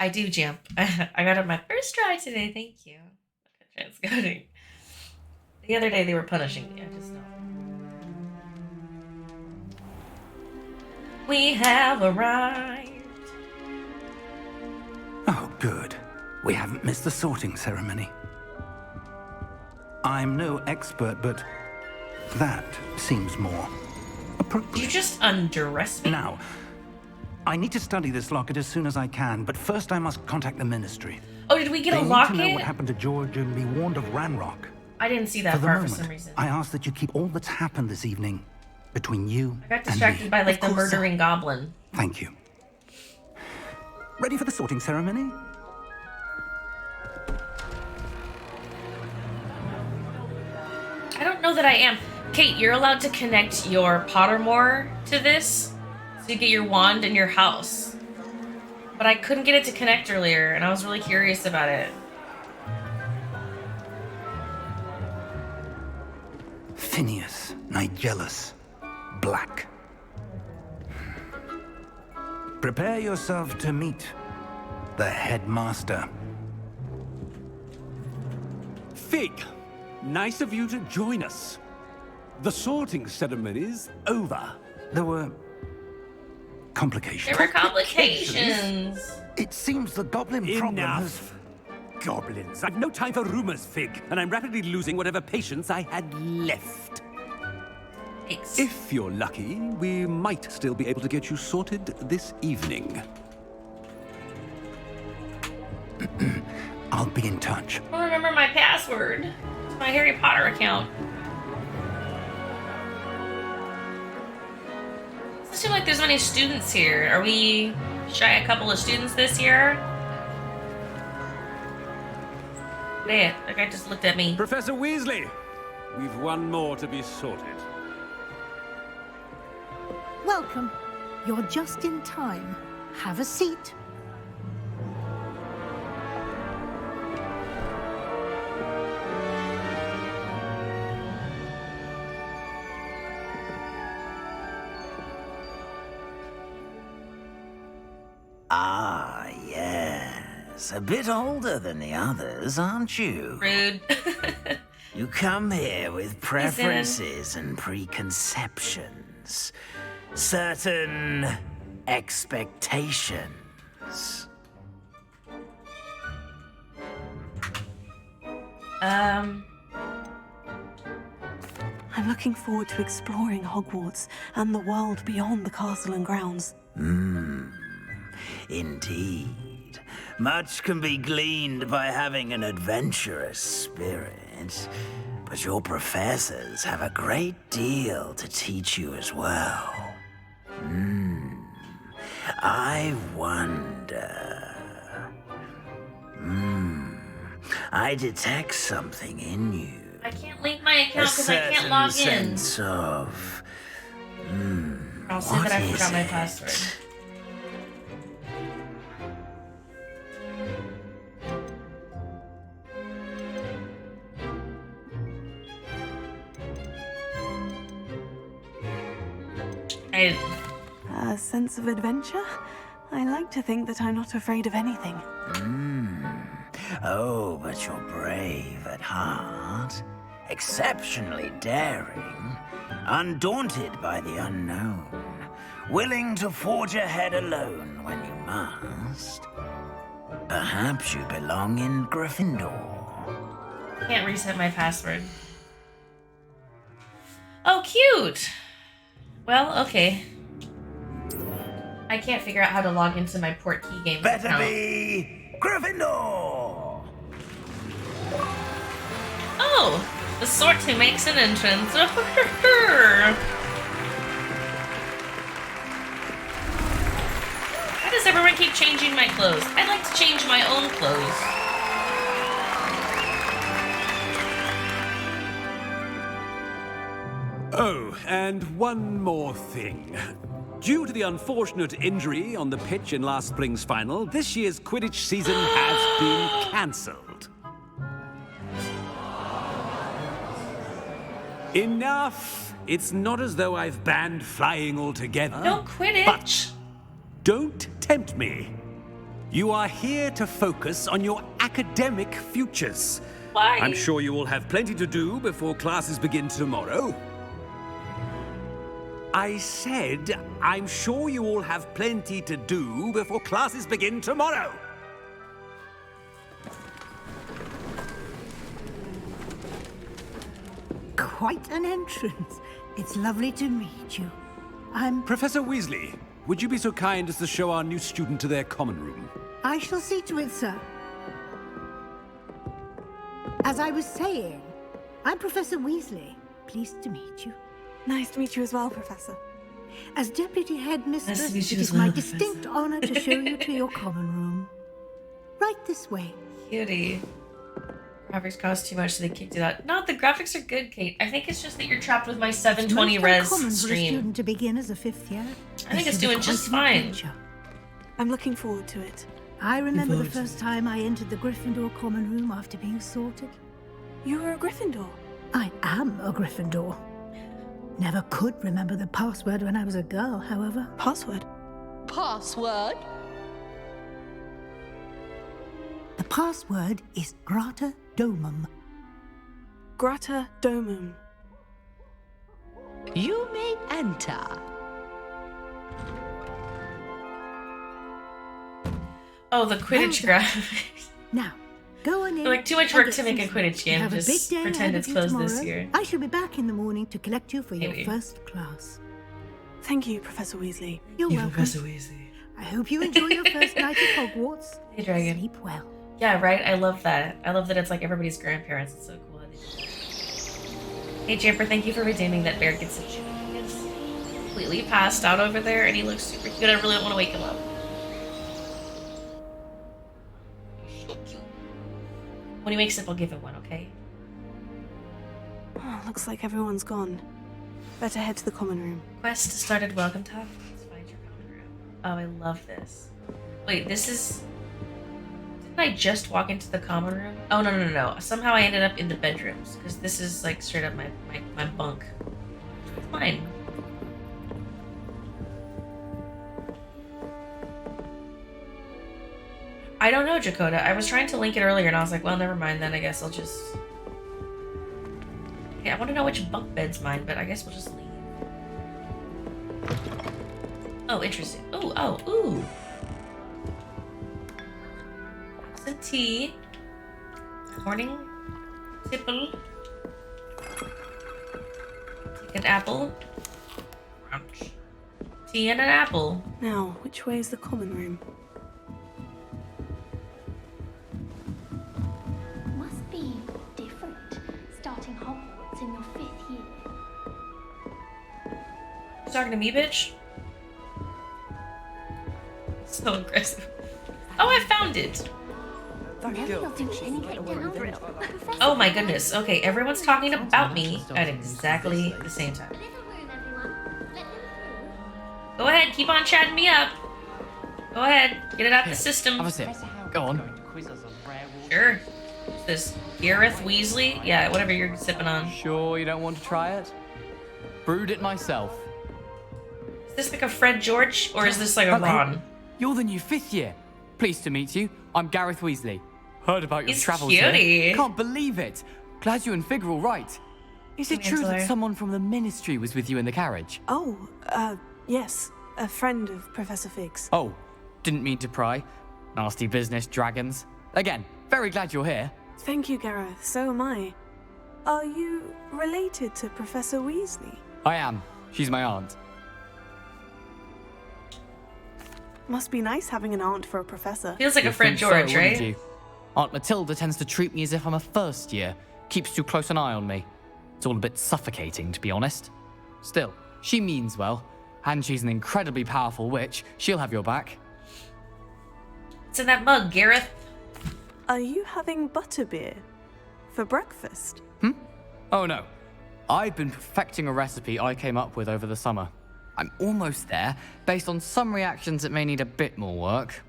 I do jump. I got it my first try today. Thank you. Transcoding. The other day they were punishing me. I just know. We have arrived. Oh, good. We haven't missed the sorting ceremony. I'm no expert, but that seems more appropriate. You just undress me? Now, I need to study this locket as soon as I can, but first I must contact the Ministry. Oh, did we get They a need locket? to know what happened to George and be warned of Ranrock. I didn't see that part for some reason. I ask that you keep all that's happened this evening between you I got distracted by like the murdering goblin. Thank you. Ready for the sorting ceremony? I don't know that I am. Kate, you're allowed to connect your Pottermore to this so you get your wand in your house. But I couldn't get it to connect earlier, and I was really curious about it. Phineas, Nigellus, Black. Prepare yourself to meet the headmaster. Fig, nice of you to join us. The sorting ceremony's over. There were complications. There were complications. It seems the goblin problem has... Enough. Goblins. I've no time for rumors, Fig, and I'm rapidly losing whatever patience I had left. Thanks. If you're lucky, we might still be able to get you sorted this evening. I'll be in touch. I don't remember my password to my Harry Potter account. Doesn't seem like there's many students here. Are we shy a couple of students this year? Yeah, that guy just looked at me. Professor Weasley, we've one more to be sorted. Welcome. You're just in time. Have a seat. Ah, yes. A bit older than the others, aren't you? Rude. You come here with preferences and preconceptions. Certain expectations. I'm looking forward to exploring Hogwarts and the world beyond the castle and grounds. Indeed. Much can be gleaned by having an adventurous spirit, but your professors have a great deal to teach you as well. I wonder... I detect something in you. I can't link my account because I can't log in. Sense of... I'll say that I forgot my password. A sense of adventure? I like to think that I'm not afraid of anything. Oh, but you're brave at heart, exceptionally daring, undaunted by the unknown, willing to forge ahead alone when you must. Perhaps you belong in Gryffindor. Can't reset my password. Oh, cute! Well, okay. I can't figure out how to log into my Portkey Games Better account. be Gryffindor! Oh! The sort who makes an entrance. Why does everyone keep changing my clothes? I'd like to change my own clothes. Oh, and one more thing. Due to the unfortunate injury on the pitch in last spring's final, this year's Quidditch season has been cancelled. Enough! It's not as though I've banned flying altogether. No Quidditch. But don't tempt me. You are here to focus on your academic futures. Why? I'm sure you will have plenty to do before classes begin tomorrow. I said, I'm sure you all have plenty to do before classes begin tomorrow. Quite an entrance. It's lovely to meet you. Professor Weasley, would you be so kind as to show our new student to their common room? I shall see to it, sir. As I was saying, I'm Professor Weasley. Pleased to meet you. Nice to meet you as well, Professor. As Deputy Headmistress, Nice to meet you it as is my well, distinct honor to show you to your common room. Right this way. Cutie. Graphics cost too much, so they kicked it out. No, the graphics are good, Kate. I think it's just that you're trapped with my 720 Most res uncommon for a stream. student to begin as a 5th year. I think it's This will doing be just quite an fine. adventure. I'm looking forward to it. I remember the first time I entered the Gryffindor common room after being sorted. You were a Gryffindor. I am a Gryffindor. Never could remember the password when I was a girl, however. Password? Password? The password is Grata Domum. Grata Domum. You may enter. Oh, the Quidditch Well done. graphics. Now, go on in. Like, too much and work get to make a seated. Quidditch You game. have a Just big day pretend ahead it's of you closed this tomorrow. year. I shall be back in the morning to collect you for Maybe. your first class. Thank you, Professor Weasley. You're welcome. Weasley. I hope you enjoy your first night at Hogwarts. Hey, Dragon. Sleep well. Yeah, right? I love that. I love that it's like everybody's grandparents. It's so cool. How they do that. Hey, Jumper, thank you for redeeming that Bear gets a chew. He is completely passed out over there, and he looks super cute. I really don't want to wake him up. He's so cute. When he wakes up, I'll give him one, okay? Oh, looks like everyone's gone. Better head to the common room. Quest started. Welcome, Top. Let's find your common room. Oh, I love this. Wait, this is... Didn't I just walk into the common room? Oh, no. Somehow I ended up in the bedrooms, because this is, like, straight up my bunk. It's mine. I don't know, Jakota. I was trying to link it earlier, and I was like, well, never mind then. I guess I'll just... Okay, I want to know which bunk bed's mine, but I guess we'll just leave. Oh, interesting. Ooh. Some tea. Morning. Tipple. Take an apple. Crunch. Tea and an apple. Now, which way is the common room? Must be different, starting Hogwarts in your 5th year. You talking to me, bitch? So aggressive. Oh, I found it. Never you'll do anything down drill. Oh my goodness. Okay, everyone's talking about me at exactly the same time. Little room, everyone. Let them through. Go ahead, keep on chatting me up. Go ahead, get it out the system. Have a sip. Go on. Sure. What's this? Gareth Weasley? Yeah, whatever you're sipping on. Sure you don't want to try it? Brewed it myself. Is this like a Fred George, or is this like a Hello. Ron? You're the new 5th year. Pleased to meet you. I'm Gareth Weasley. Heard about your He's travels cutie. here. Can't believe it. Glad you and Fig are all right. Is it true Chancellor. that someone from the Ministry was with you in the carriage? Oh, yes. A friend of Professor Fig's. Oh, didn't mean to pry. Nasty business, dragons. Again, very glad you're here. Thank you, Gareth. So am I. Are you related to Professor Weasley? I am. She's my aunt. Must be nice having an aunt for a professor. Feels like a You'd Fred think so, George, wouldn't right? you? Aunt Matilda tends to treat me as if I'm a first year. Keeps too close an eye on me. It's all a bit suffocating, to be honest. Still, she means well. And she's an incredibly powerful witch. She'll have your back. What's in that mug, Gareth? Are you having butterbeer for breakfast? Oh no. I've been perfecting a recipe I came up with over the summer. I'm almost there, based on some reactions that may need a bit more work.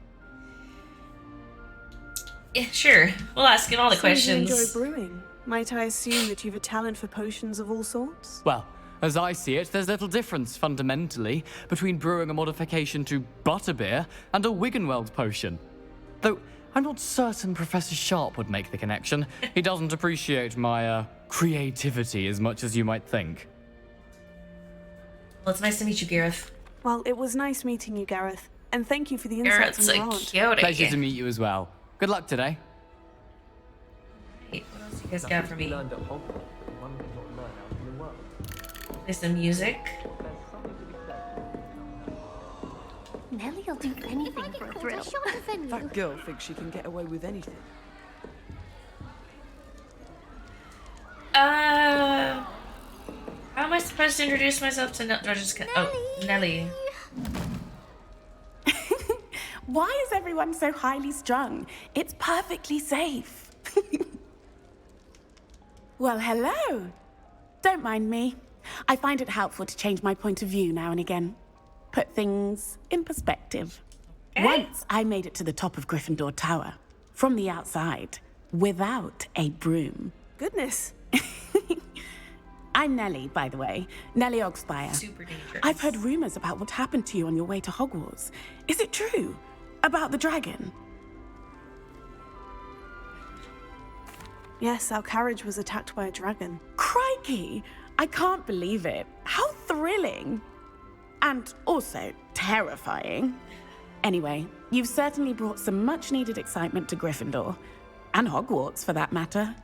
Yeah, sure. We'll ask him all the So questions. you enjoy brewing? Might I assume that you've a talent for potions of all sorts? Well, as I see it, there's little difference, fundamentally, between brewing a modification to butterbeer and a Wiggenweld potion. Though I'm not certain Professor Sharp would make the connection. He doesn't appreciate my, creativity as much as you might think. Well, it's nice to meet you, Gareth. Well, it was nice meeting you, Gareth. And thank you for the insights Gareth's on a your aunt. cutie. Pleasure to meet you as well. Good luck today. Hey, what else you guys got for me? Play some music. Nellie'll do anything for a thrill. That girl thinks she can get away with anything. How am I supposed to introduce myself to Nellie? Why is everyone so highly strung? It's perfectly safe. Well, hello. Don't mind me. I find it helpful to change my point of view now and again. Put things in perspective. Once I made it to the top of Gryffindor Tower, from the outside, without a broom. Goodness. I'm Nellie, by the way. Nellie Ogspire. Super dangerous. I've heard rumors about what happened to you on your way to Hogwarts. Is it true? About the dragon? Yes, our carriage was attacked by a dragon. Crikey! I can't believe it. How thrilling! And also terrifying. Anyway, you've certainly brought some much-needed excitement to Gryffindor. And Hogwarts, for that matter.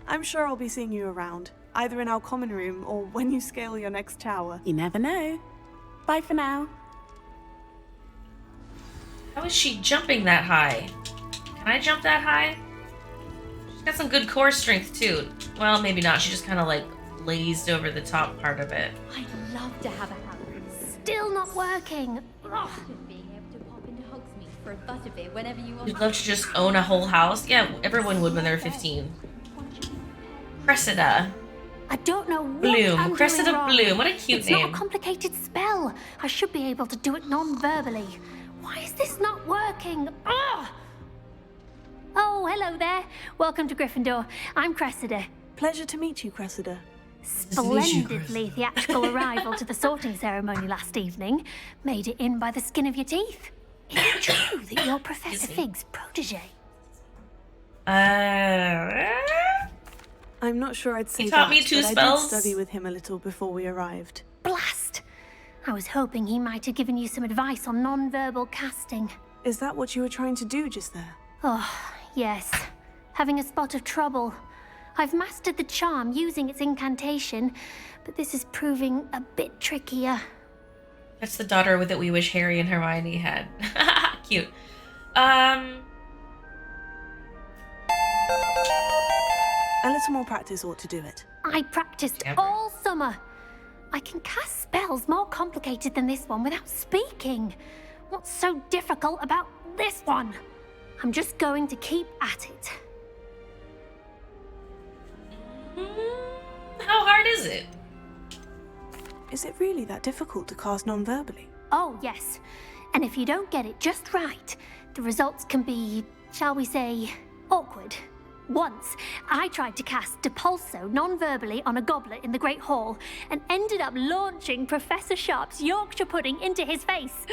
I'm sure I'll be seeing you around, either in our common room or when you scale your next tower. You never know. Bye for now. How is she jumping that high? Can I jump that high? She's got some good core strength too. Well, maybe not. She just kind of like blazed over the top part of it. I'd love to have a house. Still not working. Ugh. Being able to pop into Hogsmeade for a butterbeer whenever you want. You'd love to just own a whole house. Yeah, everyone would when they're 15. Cressida. I don't know what Bloom. I'm Cressida doing wrong. Bloom. What a cute it's name. It's not a complicated spell. I should be able to do it non-verbally. Why is this not working? Ugh! Oh, hello there. Welcome to Gryffindor. I'm Cressida. Pleasure to meet you, Cressida. Splendidly theatrical arrival to the sorting ceremony last evening. Made it in by the skin of your teeth. Is it true that you're Professor Fig's protege? I'm not sure I'd say He taught that, me 2 but spells. I did study with him a little before we arrived. Blast! I was hoping he might have given you some advice on non-verbal casting. Is that what you were trying to do just there? Oh, yes. Having a spot of trouble. I've mastered the charm using its incantation, but this is proving a bit trickier. That's the daughter that we wish Harry and Hermione had. Cute. A little more practice ought to do it. I practiced all summer. I can cast spells more complicated than this one without speaking. What's so difficult about this one? I'm just going to keep at it. How hard is it? Is it really that difficult to cast non-verbally? Oh, yes. And if you don't get it just right, the results can be, shall we say, awkward. Once, I tried to cast Depulso non-verbally on a goblet in the Great Hall and ended up launching Professor Sharp's Yorkshire pudding into his face.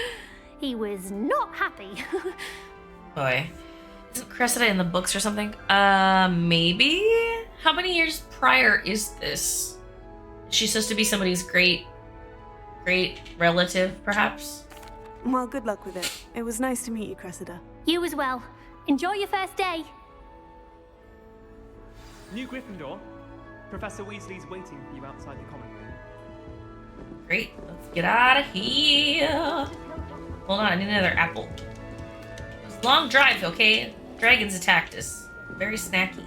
He was not happy. Boy. Isn't Cressida in the books or something? Maybe? How many years prior is this? Is she supposed to be somebody's great relative, perhaps? Well, good luck with it. It was nice to meet you, Cressida. You as well. Enjoy your first day. New Gryffindor. Professor Weasley's waiting for you outside the common room. Great. Let's get out of here. Hold on, I need another apple. It was a long drive, okay? Dragons attacked us. Very snacky.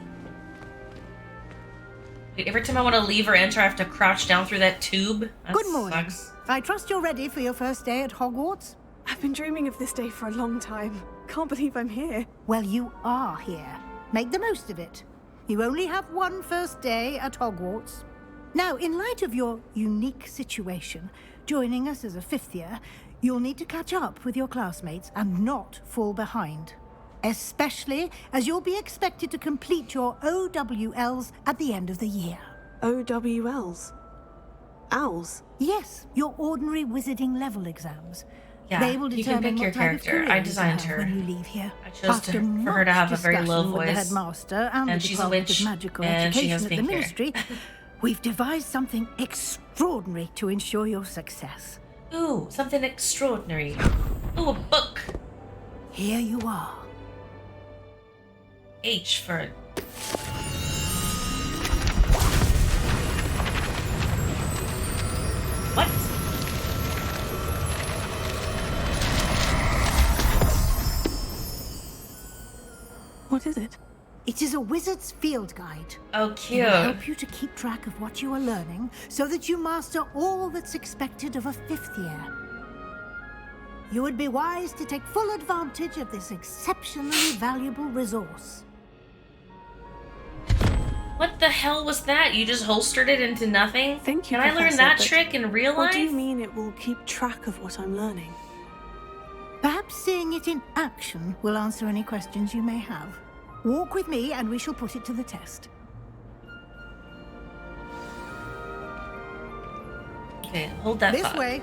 Wait, every time I want to leave or enter, I have to crouch down through that tube. That Good morning. sucks. I trust you're ready for your first day at Hogwarts? I've been dreaming of this day for a long time. Can't believe I'm here. Well, you are here. Make the most of it. You only have one first day at Hogwarts. Now, in light of your unique situation, joining us as a 5th year, you'll need to catch up with your classmates and not fall behind. Especially as you'll be expected to complete your OWLs at the end of the year. OWLs? Owls? Yes, your ordinary wizarding level exams. Yeah, They will you can determine pick your what type of character. career I you designed have her. when you leave here. I chose After for her to much have a very low discussion with the voice. headmaster and the And she's a Department witch, of Magical and she Education has at the pink hair. Ministry, we've devised something extraordinary to ensure your success. Ooh, something extraordinary. Ooh, a book. Here you are. H for... What? What is it? It is a wizard's field guide. Oh, It cute. will help you to keep track of what you are learning so that you master all that's expected of a 5th year. You would be wise to take full advantage of this exceptionally valuable resource. What the hell was that? You just holstered it into nothing? Thank you, Can I learn Professor, that but trick in real What life? do you mean it will keep track of what I'm learning? Perhaps seeing it in action will answer any questions you may have. Walk with me and we shall put it to the test. Okay, hold that This thought. way.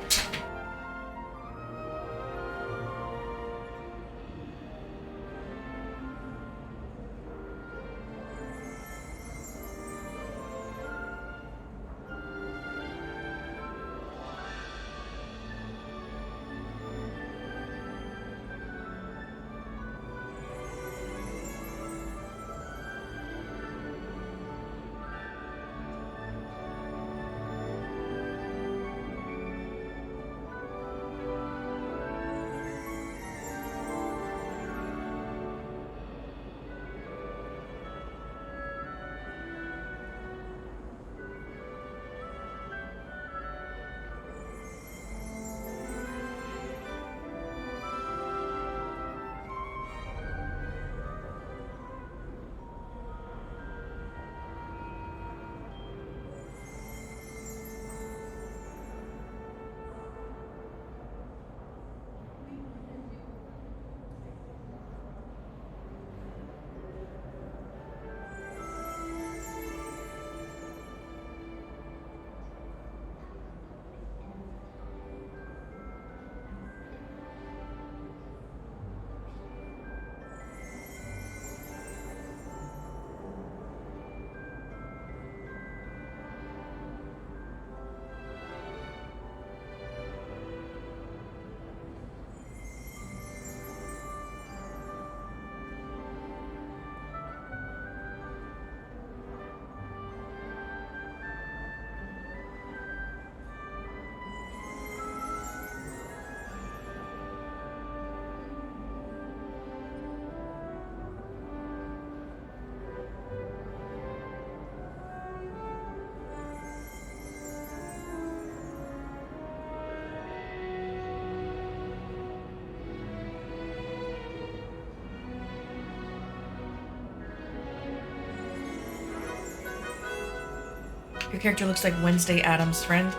Your character looks like Wednesday Addams' friend.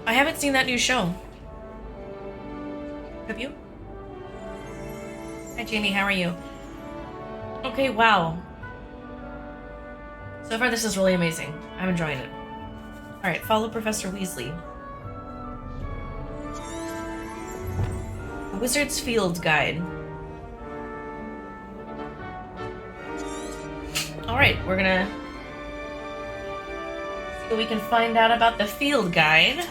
I haven't seen that new show. Have you? Hi, Jamie. How are you? Okay, wow. So far, this is really amazing. I'm enjoying it. Alright, follow Professor Weasley. The Wizard's Field Guide. Alright, we're gonna see what we can find out about the field guide.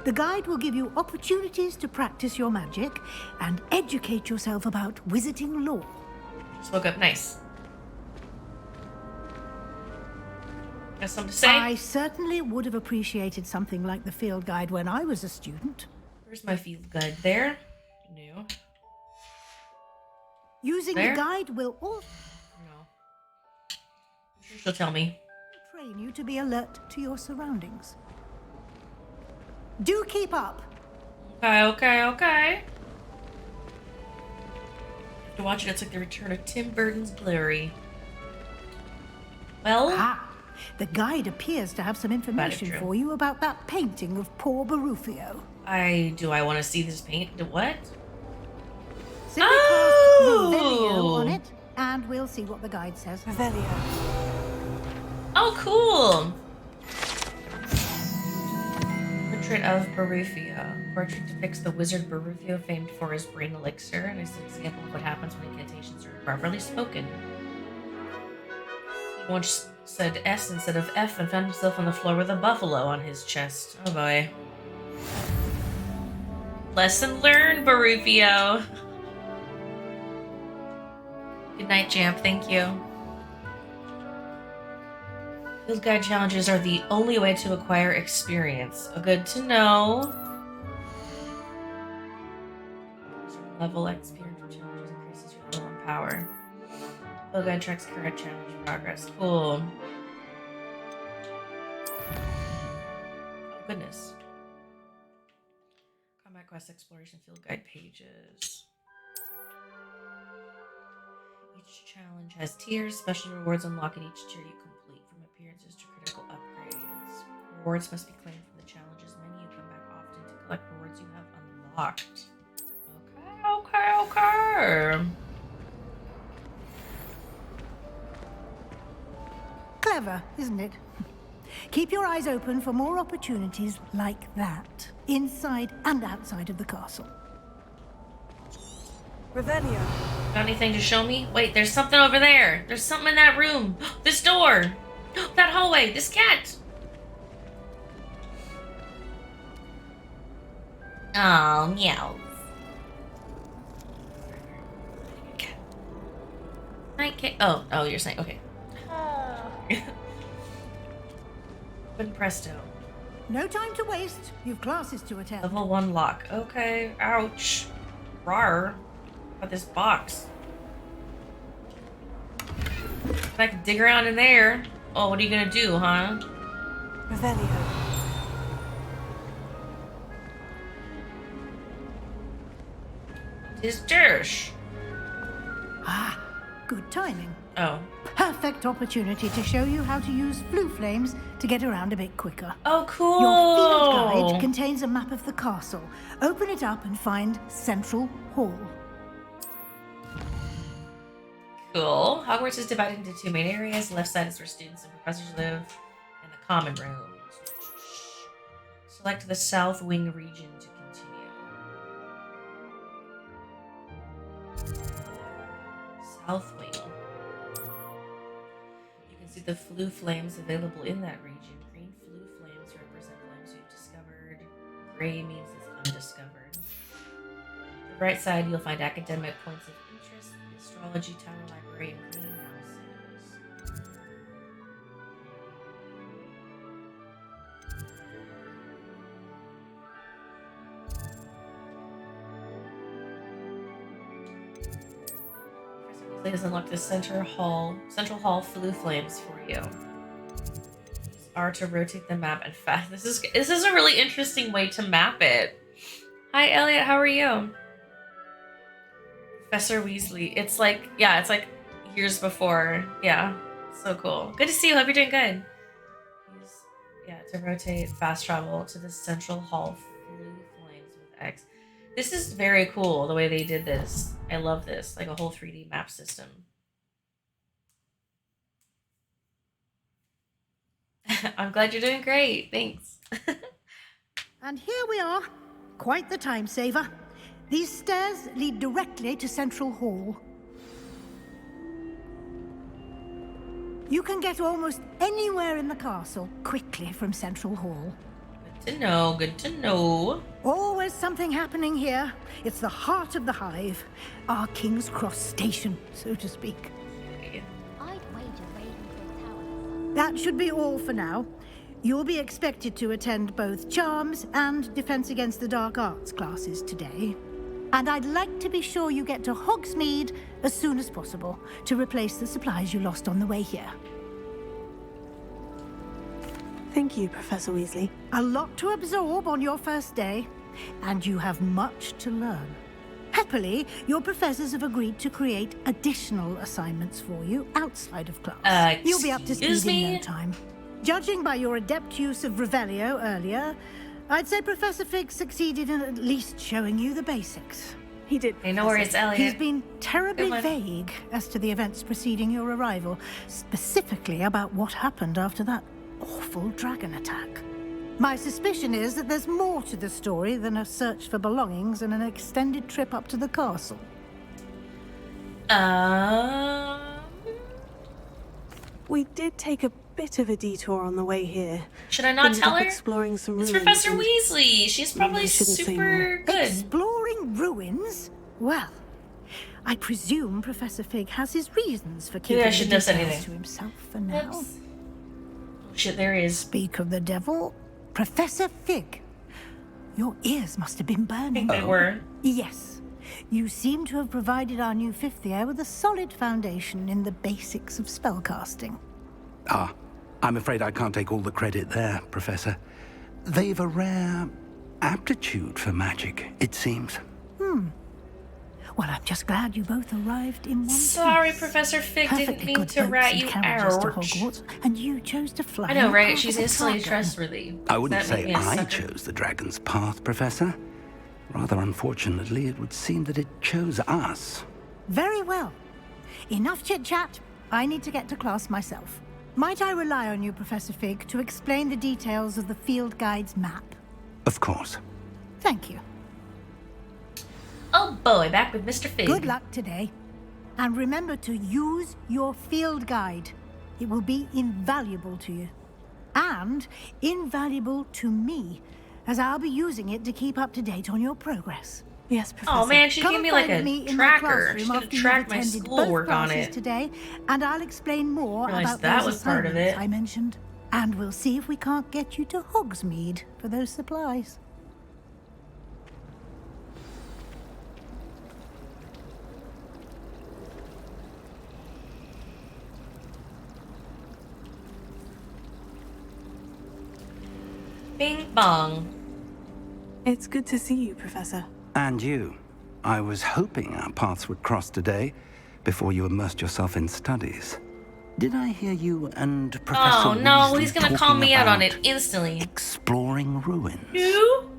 The guide will give you opportunities to practice your magic and educate yourself about wizarding lore. Just woke up. Nice. Got something to say? I certainly would have appreciated something like the field guide when I was a student. Where's my field guide? There? No. Using There? the guide will also No. I'm sure she'll tell me. train you to be alert to your surroundings. Do keep up. Okay. To watch it, it's like the return of Tim Burton's Glory. Well, The guide appears to have some information true. for you about that painting of poor Barufio. I want to see this paint. What? Simply Oh! cast Revelio on it, and we'll see what the guide says. Revelio. Oh, cool. Portrait of Barufio. Portrait depicts the wizard Barufio, famed for his brain elixir, and is an example of what happens when incantations are properly spoken. He once said S instead of F and found himself on the floor with a buffalo on his chest. Oh boy. Lesson learned, Barufio. Good night, Jamp. Thank you. Field guide challenges are the only way to acquire experience. Good to know. Level XP for challenges increases your level and power. Field guide tracks current challenge progress. Cool. Oh, goodness. Combat quest exploration field guide pages. Each challenge has tiers. Special rewards unlock in each tier you complete, from appearances to critical upgrades. Rewards must be claimed from the challenges menu. Come back often to collect rewards you have unlocked. Okay. Clever, isn't it? Keep your eyes open for more opportunities like that, inside and outside of the castle. Revelio. Got anything to show me? Wait, there's something over there. There's something in that room. This door. That hallway. This cat. Oh, meow. Night cat. Oh, you're saying okay. Open presto. No time to waste. You've classes to attend. Level 1 lock. Okay. Ouch. Rawr. About this box. If I can dig around in there. Oh, what are you gonna do, huh? Revelio. His dish. Ah, good timing. Oh. Perfect opportunity to show you how to use blue flames to get around a bit quicker. Oh, cool. Your field guide contains a map of the castle. Open it up and find Central Hall. Cool. Hogwarts is divided into 2 main areas. The left side is where students and professors live, and the common rooms. Select the South Wing region to continue. South Wing. You can see the flue flames available in that region. Green flue flames represent flames you've discovered. Gray means it's undiscovered. On the right side, you'll find academic points of interest, the astrology tower, library, and greenhouses. Professor Weasley has unlocked the Central Hall flue flames for you. R to rotate the map and fast. This is a really interesting way to map it. Hi Elliot, how are you? Professor Weasley. It's like years before. Yeah, so cool. Good to see you. Hope you're doing good. To rotate fast travel to the Central Hall flue flames with X. This is very cool the way they did this. I love this, like a whole 3D map system. I'm glad you're doing great. Thanks. And here we are. Quite the time saver. These stairs lead directly to Central Hall. You can get almost anywhere in the castle quickly from Central Hall. Good to know, good to know. Always something happening here. It's the heart of the Hive. Our King's Cross station, so to speak. That should be all for now. You'll be expected to attend both Charms and Defense Against the Dark Arts classes today. And I'd like to be sure you get to Hogsmeade as soon as possible to replace the supplies you lost on the way here. Thank you, Professor Weasley. A lot to absorb on your first day, and you have much to learn. Happily, your professors have agreed to create additional assignments for you outside of class. You'll be up to speed in no time. Judging by your adept use of Revelio earlier, I'd say Professor Fig succeeded in at least showing you the basics. He did. Hey, no worries, Elliot. He's been terribly Come on. vague as to the events preceding your arrival, specifically about what happened after that awful dragon attack. My suspicion is that there's more to the story than a search for belongings and an extended trip up to the castle. We did take a bit of a detour on the way here. Should I not Ended tell up her? exploring some It's ruins Professor and- Weasley. She's probably I shouldn't say super good. Exploring ruins? Well, I presume Professor Fig has his reasons for keeping Maybe I the should do details anything. to himself for now. Oops. Shit, there he is. Speak of the devil, Professor Fig. Your ears must have been burning. They were. Yes. You seem to have provided our new fifth year with a solid foundation in the basics of spellcasting. Ah, I'm afraid I can't take all the credit there, Professor. They've a rare aptitude for magic, it seems. Well, I'm just glad you both arrived in one Sorry, piece. Professor Fig didn't Perfectly mean good to boats rat and you carriages to out. Hogwarts, and you chose to fly. I know, in right? part She's of a instantly dragon. trustworthy. I wouldn't Does that make say me a I sucker? chose the dragon's path, Professor. Rather unfortunately, it would seem that it chose us. Very well. Enough chit-chat. I need to get to class myself. Might I rely on you, Professor Fig, to explain the details of the field guide's map? Of course. Thank you. Oh boy, back with Mr. Fig. Good luck today. And remember to use your field guide. It will be invaluable to you. And invaluable to me, as I'll be using it to keep up to date on your progress. Yes, Professor. Oh man, she Come gave me and like find a me in my tracker. She's classroom gonna after you've track my attended schoolwork both on classes it. today, and I'll explain more Realized about that those was part of assignments it. I mentioned. And we'll see if we can't get you to Hogsmeade for those supplies. Bing bong. It's good to see you, Professor. And you. I was hoping our paths would cross today, before you immersed yourself in studies. Did I hear you and Professor Oh no, Weasley he's gonna call talking me out on about it instantly. exploring ruins? Who?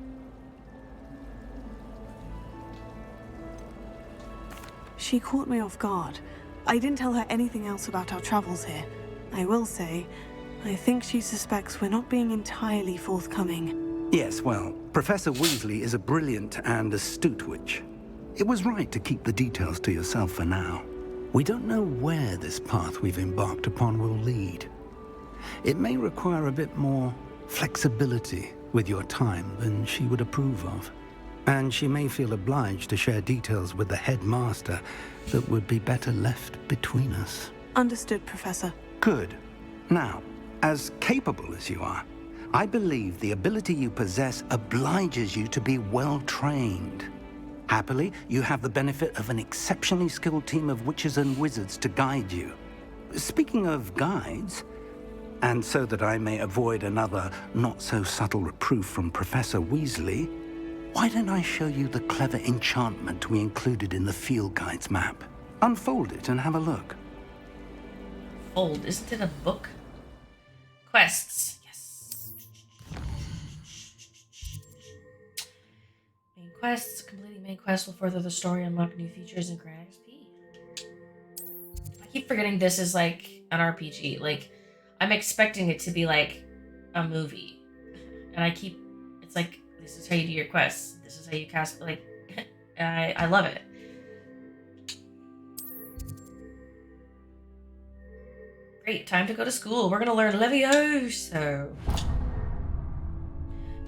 She caught me off guard. I didn't tell her anything else about our travels here. I will say, I think she suspects we're not being entirely forthcoming. Yes, well, Professor Weasley is a brilliant and astute witch. It was right to keep the details to yourself for now. We don't know where this path we've embarked upon will lead. It may require a bit more flexibility with your time than she would approve of. And she may feel obliged to share details with the headmaster that would be better left between us. Understood, Professor. Good. Now, as capable as you are, I believe the ability you possess obliges you to be well trained. Happily, you have the benefit of an exceptionally skilled team of witches and wizards to guide you. Speaking of guides, and so that I may avoid another not-so-subtle reproof from Professor Weasley, why don't I show you the clever enchantment we included in the field guide's map? Unfold it and have a look. Fold, isn't it a book? Quests, yes. Main quests. Completing main quests will further the story, unlock new features, and grant XP. I keep forgetting this is like an RPG. Like, I'm expecting it to be like a movie. And it's like, this is how you do your quests. This is how you cast, like, I love it. Great, time to go to school. We're gonna learn Levioso.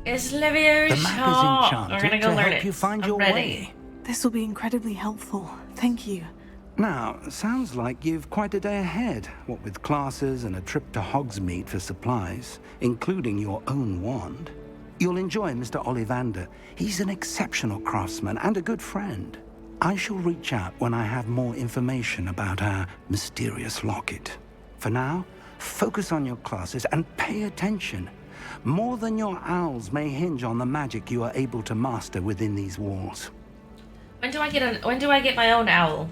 It's Levioso. The map is enchanted We're gonna go to learn help it. you find I'm your ready. way. This will be incredibly helpful. Thank you. Now, sounds like you've quite a day ahead, what with classes and a trip to Hogsmeade for supplies, including your own wand. You'll enjoy Mr. Ollivander. He's an exceptional craftsman and a good friend. I shall reach out when I have more information about our mysterious locket. For now, focus on your classes and pay attention. More than your owls may hinge on the magic you are able to master within these walls. When do I get my own owl?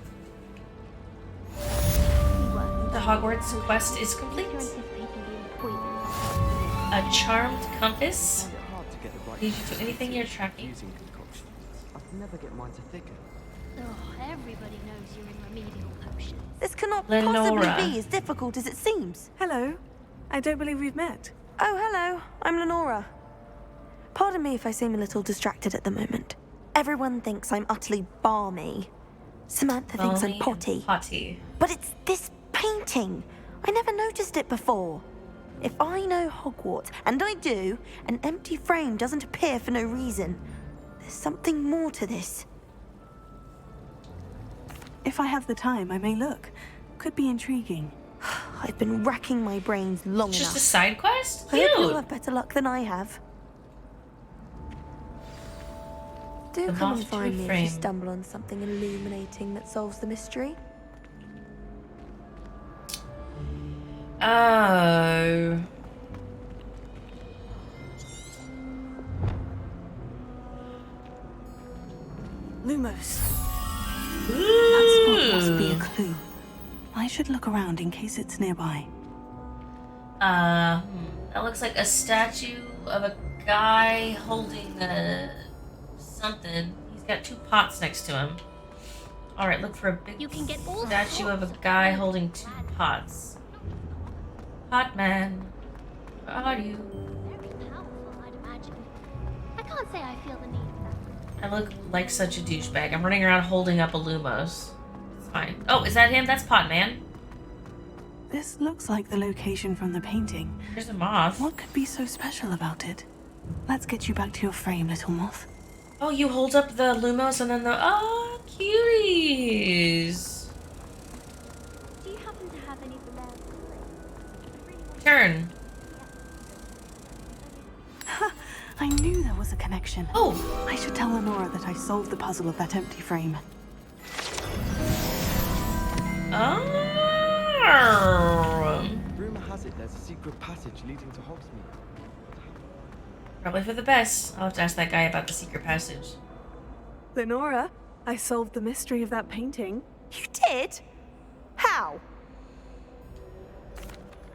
The Hogwarts quest is complete. A charmed compass. Leads you to anything you're tracking. I'd never get mine to thicken. Oh, everybody knows you're in remedial potions. This cannot Lenora. possibly be as difficult as it seems. Hello. I don't believe we've met. Oh, hello. I'm Lenora. Pardon me if I seem a little distracted at the moment. Everyone thinks I'm utterly balmy. Samantha thinks I'm potty. But it's this painting. I never noticed it before. If I know Hogwarts, and I do, an empty frame doesn't appear for no reason. There's something more to this. If I have the time, I may look. Could be intriguing. I've been racking my brains long enough. Just a side quest? I hope Cute. you'll have better luck than I have. Do The come moth and to find me if frame. you stumble on something illuminating that solves the mystery. Oh. Lumos. That spot must be a clue. I should look around in case it's nearby. That looks like a statue of a guy holding something. He's got two pots next to him. Alright, look for a big statue of a guy holding two pots. Pot man. Where are you? Very powerful, I'd imagine. I can't say I feel the need for that. I look like such a douchebag. I'm running around holding up a Lumos. It's fine. Oh, is that him? That's Pot Man. This looks like the location from the painting. There's a moth. What could be so special about it? Let's get you back to your frame, little moth. Oh, you hold up the Lumos and then the... Oh, cuties. Do you happen to have any for there? Turn. I knew there was a connection. Oh! I should tell Lenora that I solved the puzzle of that empty frame. Oh. Rumor has it there's a secret passage leading to Hogsmeade. Probably for the best. I'll have to ask that guy about the secret passage. Lenora, I solved the mystery of that painting. You did? How?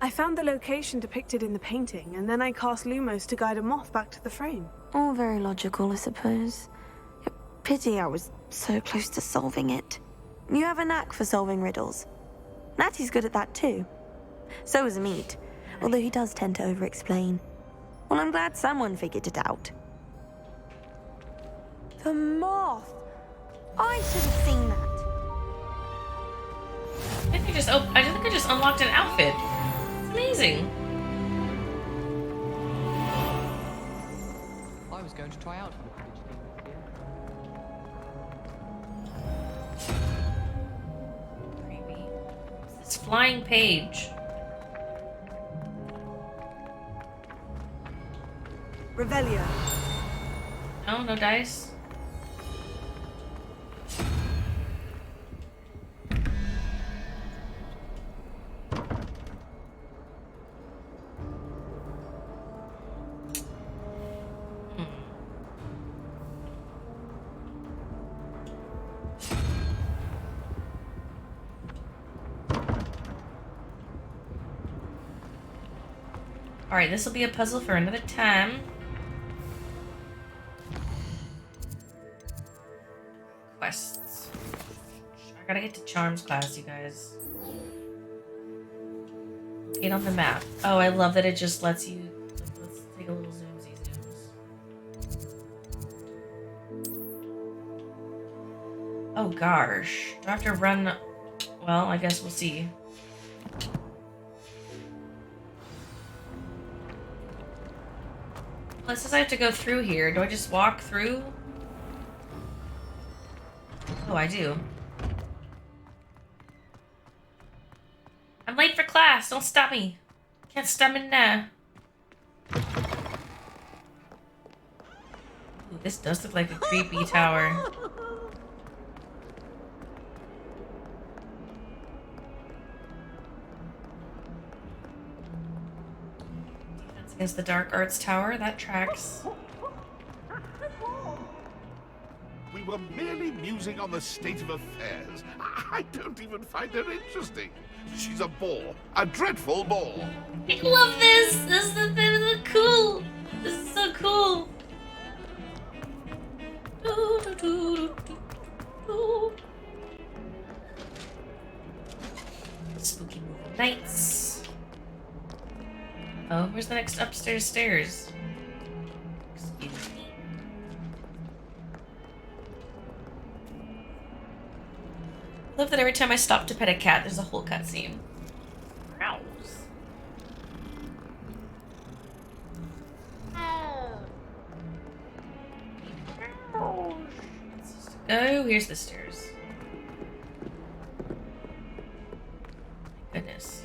I found the location depicted in the painting, and then I cast Lumos to guide a moth back to the frame. All very logical, I suppose. Pity I was so close to solving it. You have a knack for solving riddles. Natty's good at that too. So is Amit, although he does tend to over-explain. Well, I'm glad someone figured it out. The moth! I should have seen that. I think I just unlocked an outfit. It's amazing. I was going to try out for the Quidditch team this year. Creepy. It's this flying page. Revelio. No, no dice. Alright, this will be a puzzle for another time. Quests. I gotta get to Charms class, you guys. Get on the map. Oh, I love that it just lets you... Let's take a little zoomsy zooms. Oh gosh. Do I have to run... Well, I guess we'll see. Well, it says I have to go through here. Do I just walk through? Oh, I do. I'm late for class. Don't stop me. Can't stop me now. Ooh, this does look like a creepy tower. Defense against the Dark Arts Tower. That tracks. We were merely musing on the state of affairs. I don't even find her interesting. She's a bore. A dreadful bore. I love this! This is cool! This is so cool! the next upstairs stairs? Excuse me. I love that every time I stop to pet a cat, there's a whole cutscene. Browse. Oh, here's the stairs. Goodness.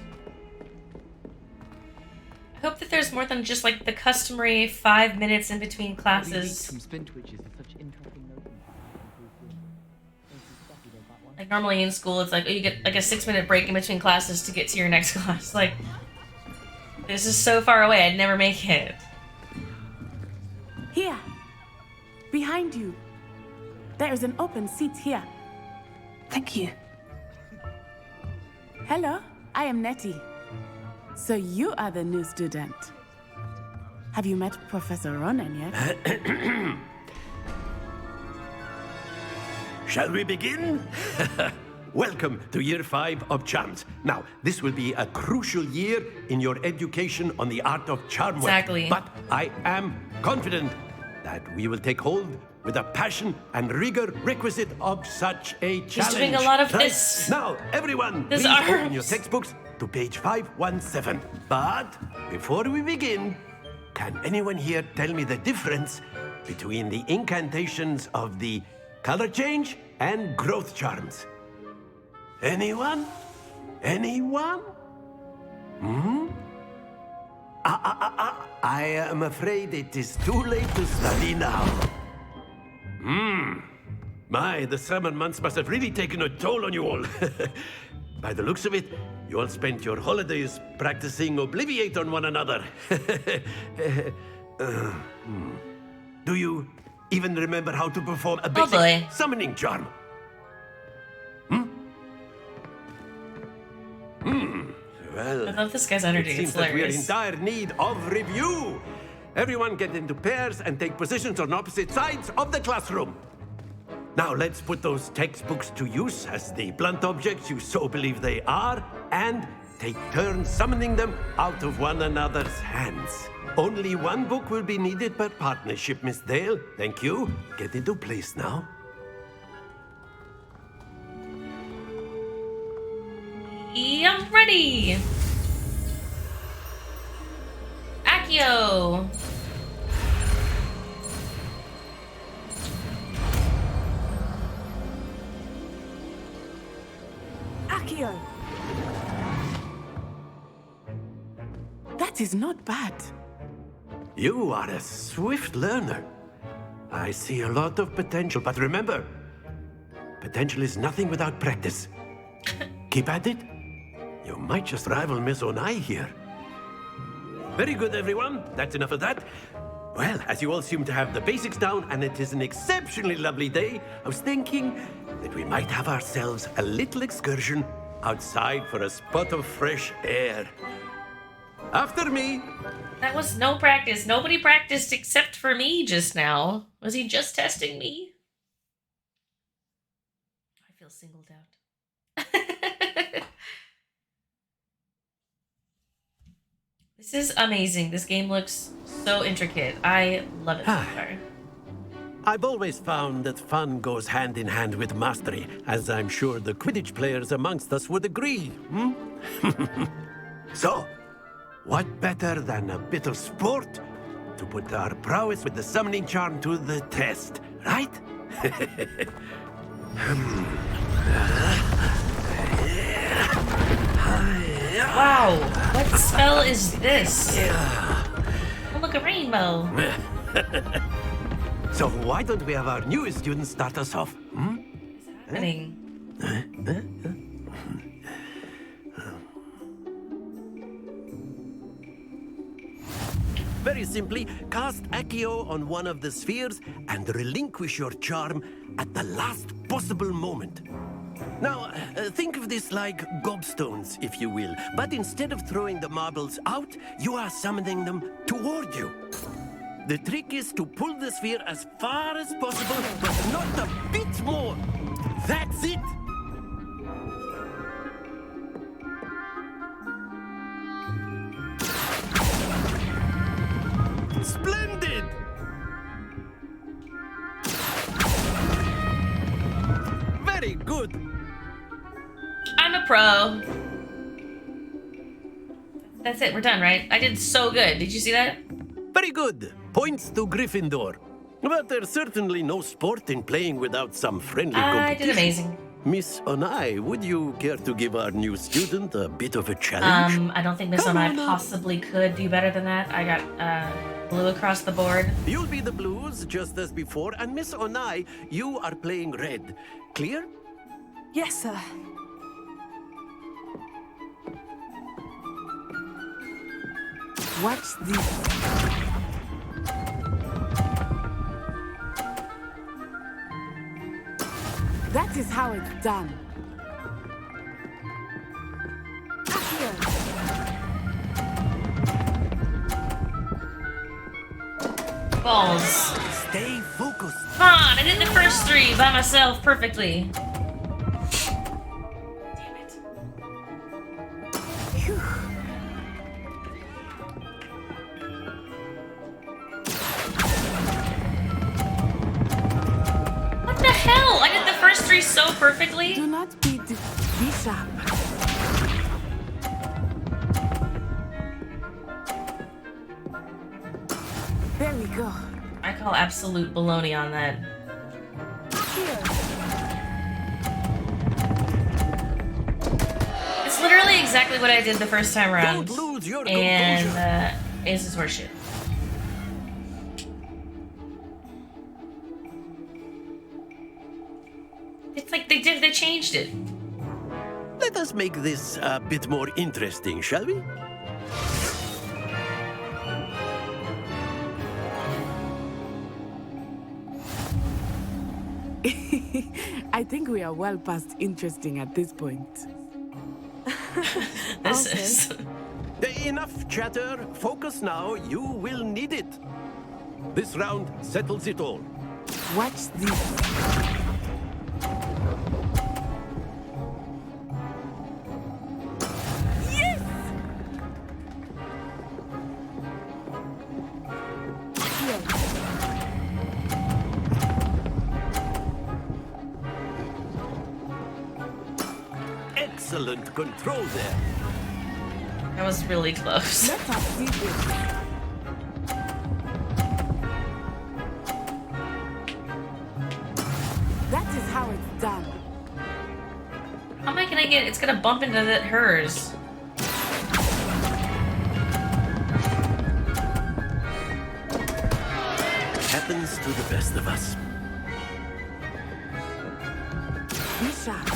I hope that there's more than just like the customary 5 minutes in between classes. Like normally in school, it's like, oh, you get like a 6-minute break in between classes to get to your next class. Like, this is so far away, I'd never make it. Here. Behind you. There is an open seat here. Thank you. Hello, I am Nettie. So you are the new student. Have you met Professor Ronan yet? Shall we begin? Welcome to Year 5 of Charms. Now, this will be a crucial year in your education on the art of charm work. Exactly. But I am confident that we will take hold with the passion and rigor requisite of such a challenge. He's doing a lot of this. Now, everyone, His please arms. open your textbooks to page 517. But before we begin, can anyone here tell me the difference between the incantations of the color change and growth charms? Anyone? Anyone? I am afraid it is too late to study now. My, the summer months must have really taken a toll on you all. By the looks of it, you all spent your holidays practicing Obliviate on one another. Do you even remember how to perform a basic summoning charm? Well, I love this guy's energy. It seems It's that we are in hilarious. dire need of review. Everyone get into pairs and take positions on opposite sides of the classroom. Now let's put those textbooks to use as the blunt objects you so believe they are, and take turns summoning them out of one another's hands. Only one book will be needed per partnership, Miss Dale. Thank you. Get into place now. I'm ready. Accio. Accio! That is not bad. You are a swift learner. I see a lot of potential, but remember, potential is nothing without practice. Keep at it. You might just rival Miss Onai here. Very good, everyone. That's enough of that. Well, as you all seem to have the basics down, and it is an exceptionally lovely day, I was thinking that we might have ourselves a little excursion outside for a spot of fresh air. After me. That was no practice. Nobody practiced except for me just now. Was he just testing me? I feel singled out. This is amazing. This game looks so intricate. I love it so far. I've always found that fun goes hand in hand with mastery, as I'm sure the Quidditch players amongst us would agree. So, what better than a bit of sport to put our prowess with the summoning charm to the test, right? Wow, what spell is this? Oh, look, a rainbow. So why don't we have our newest student start us off? What's happening? Very simply, cast Accio on one of the spheres and relinquish your charm at the last possible moment. Now, think of this like gobstones, if you will. But instead of throwing the marbles out, you are summoning them toward you. The trick is to pull the sphere as far as possible, but not a bit more. That's it! Very good. I'm a pro. That's it. We're done, right? I did so good. Did you see that? Very good. Points to Gryffindor. But there's certainly no sport in playing without some friendly competition. I did amazing. Miss Onai, would you care to give our new student a bit of a challenge? I don't think Miss Onai possibly could do better than that. I got blue across the board. You'll be the blues, just as before, and Miss Onai, you are playing red. Clear? Yes, sir. Watch this. That is how it's done. Accio. Balls. Stay focused. Come on, I did the first three by myself perfectly. Damn it. Phew. What the hell? I did the first three so perfectly. Do not be sharp. There we go. I call absolute baloney on that. It's literally exactly what I did the first time around. Don't lose your and Ace is horseshit. It's like they changed it. Let us make this a bit more interesting, shall we? I think we are well past interesting at this point. This is. Enough chatter. Focus now. You will need it. This round settles it all. Watch this. Yes! Excellent control there. That was really close. Let us see this. That is how it's done. How am I gonna get? It's gonna bump into hers. Happens to the best of us. Be sharp.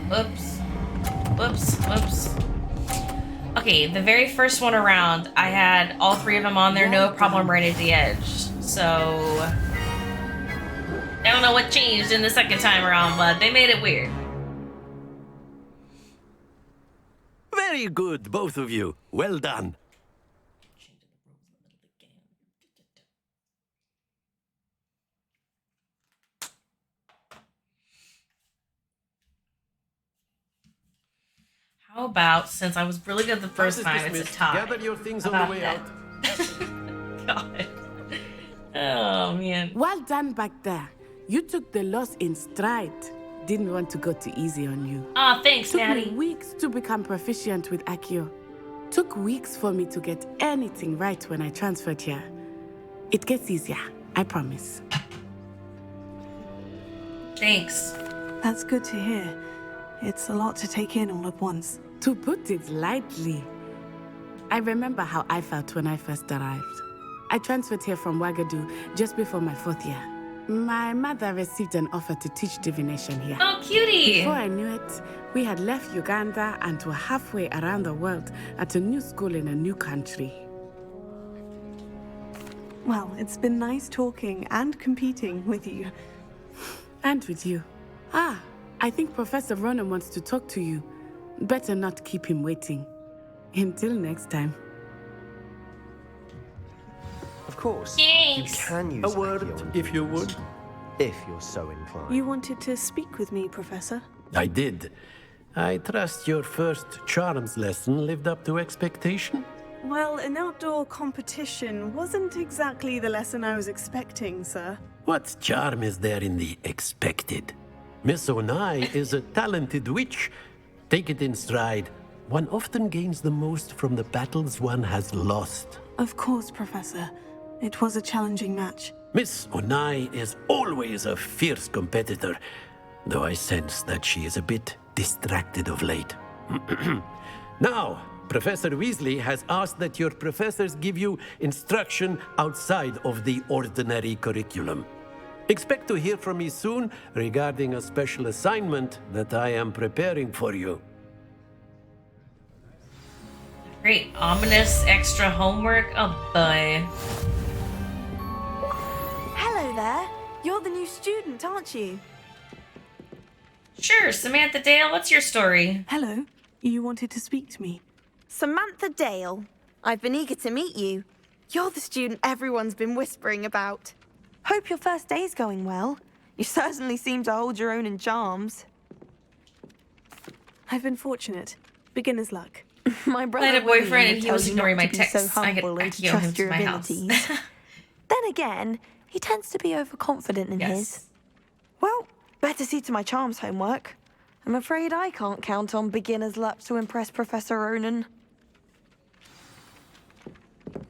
Whoops. Whoops. Whoops. Okay, the very first one around, I had all three of them on there, no problem right at the edge. So, I don't know what changed in the second time around, but they made it weird. Very good, both of you. Well done. How about, since I was really good the first time, it's a tie. Gather your things How on the about way that? out. God. Oh, man. Well done back there. You took the loss in stride. Didn't want to go too easy on you. Aw, thanks, Took Daddy. me weeks to become proficient with Accio. Took weeks for me to get anything right when I transferred here. It gets easier, I promise. Thanks. That's good to hear. It's a lot to take in all at once. To put it lightly, I remember how I felt when I first arrived. I transferred here from Wagadu just before my 4th year. My mother received an offer to teach divination here. Oh, cutie! Before I knew it, we had left Uganda and were halfway around the world at a new school in a new country. Well, it's been nice talking and competing with you. And with you. Ah, I think Professor Ronan wants to talk to you. Better not keep him waiting. Until next time. Of course, Thanks. you can use A word, Accio on if you humans, would. if you're so inclined. You wanted to speak with me, Professor? I did. I trust your first charms lesson lived up to expectation? Well, an outdoor competition wasn't exactly the lesson I was expecting, sir. What charm is there in the expected? Miss Onai is a talented witch. Take it in stride. One often gains the most from the battles one has lost. Of course, Professor. It was a challenging match. Miss Onai is always a fierce competitor, though I sense that she is a bit distracted of late. Now, Professor Weasley has asked that your professors give you instruction outside of the ordinary curriculum. Expect to hear from me soon regarding a special assignment that I am preparing for you. Great. Ominous extra homework? Oh boy. Hello there. You're the new student, aren't you? Sure, Samantha Dale, what's your story? Hello. You wanted to speak to me. Samantha Dale. I've been eager to meet you. You're the student everyone's been whispering about. Hope your first day's going well. You certainly seem to hold your own in charms. I've been fortunate. Beginner's luck. My brother I had a boyfriend William and he would was tell you ignoring not my to be texts. so I get humble and to Accio home trust to your my house. abilities. Then again, he tends to be overconfident in his. Well, better see to my charms homework. I'm afraid I can't count on beginner's luck to impress Professor Ronan.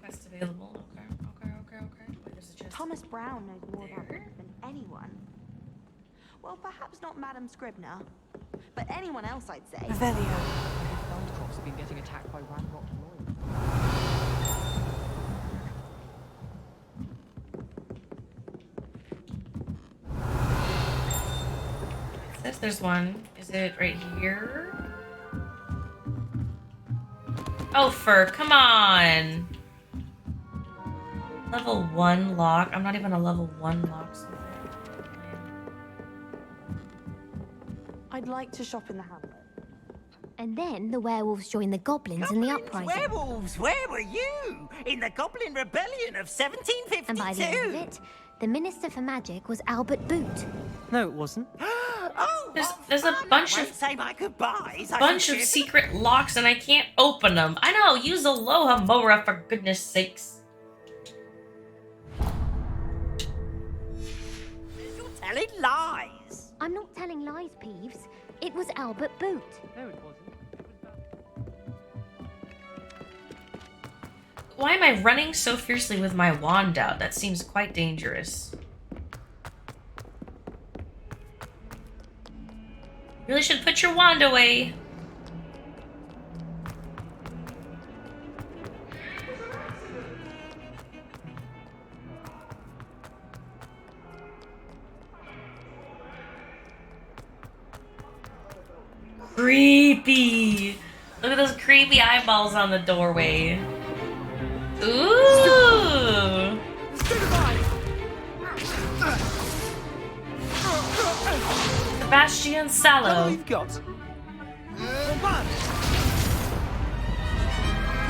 Quest available. Okay. Wait, there's a chest. Thomas Brown knows more about this than anyone. Well, perhaps not Madam Scribner, but anyone else, I'd say. Revelio. Landcroft's been getting attacked by Ranrock Lloyd. It says there's one. Is it right here? Oh, come on. Level 1 lock. I'm not even a level 1 lock. I'd like to shop in the hamlet. And then the werewolves joined the goblins in the uprising. Werewolves, where were you? In the Goblin Rebellion of 1752? And by the end of it, the Minister for Magic was Albert Boot. No, it wasn't. Oh, there's a bunch of say my goodbyes. secret locks and I can't open them. I know, use Aloha Mora for goodness sakes. You're telling lies. I'm not telling lies, Peeves. It was Albert Boot. No, it wasn't. Why am I running so fiercely with my wand out? That seems quite dangerous. Really should put your wand away. Creepy. Look at those creepy eyeballs on the doorway. Ooh. Sebastian Sallow. You've got.